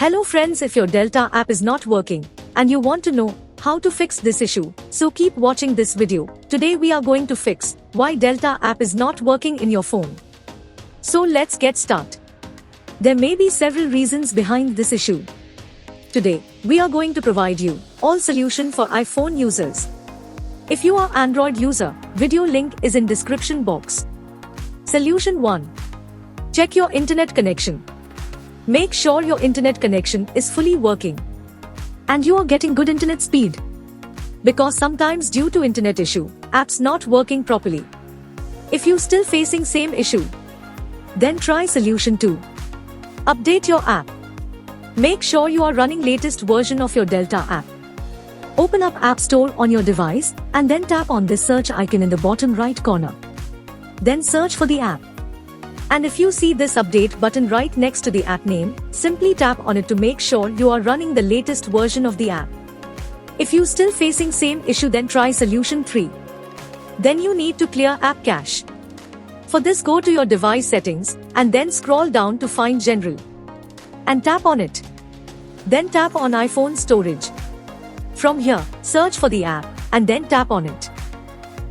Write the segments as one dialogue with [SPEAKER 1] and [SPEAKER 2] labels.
[SPEAKER 1] Hello friends, if your Delta app is not working and you want to know how to fix this issue, so keep watching this video. Today we are going to fix why Delta app is not working in your phone. So let's get started. There may be several reasons behind this issue. Today, we are going to provide you all solution for iPhone users. If you are Android user, video link is in description box. Solution 1. Check your internet connection. Make sure your internet connection is fully working and you are getting good internet speed. Because sometimes due to internet issue, apps not working properly. If you still facing same issue, then try solution 2. Update your app. Make sure you are running latest version of your Delta app. Open up App Store on your device and then tap on this search icon in the bottom right corner. Then search for the app. And if you see this update button right next to the app name, simply tap on it to make sure you are running the latest version of the app. If you still facing same issue, then try solution 3. Then you need to clear app cache. For this, go to your device settings and then scroll down to find General and tap on it. Then tap on iPhone storage. From here, search for the app and then tap on it.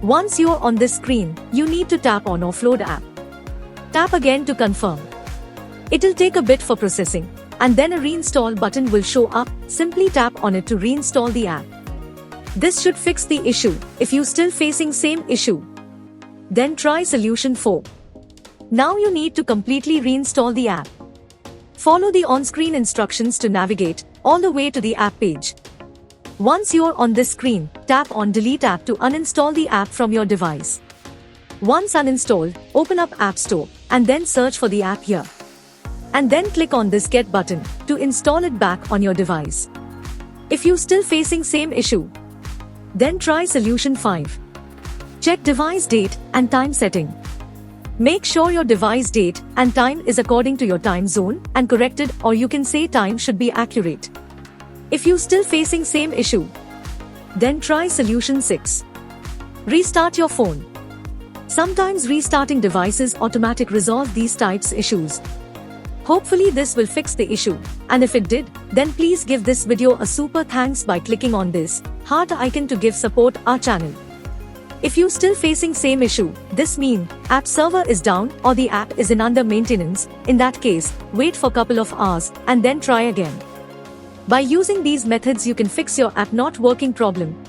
[SPEAKER 1] Once you are on this screen, you need to tap on Offload app. Tap again to confirm. It'll take a bit for processing, and then a reinstall button will show up. Simply tap on it to reinstall the app. This should fix the issue. If you still facing same issue, then try solution 4. Now you need to completely reinstall the app. Follow the on-screen instructions to navigate all the way to the app page. Once you're on this screen, tap on Delete app to uninstall the app from your device. Once uninstalled, open up App Store and then search for the app here. And then click on this Get button to install it back on your device. If you still facing same issue, then try solution 5. Check device date and time setting. Make sure your device date and time is according to your time zone and corrected, or you can say time should be accurate. If you still facing same issue, then try solution 6. Restart your phone. Sometimes restarting devices automatic resolve these types issues. Hopefully this will fix the issue, and if it did, then please give this video a super thanks by clicking on this heart icon to give support our channel. If you still facing same issue, this mean app server is down or the app is in under maintenance. In that case, wait for couple of hours and then try again. By using these methods, you can fix your app not working problem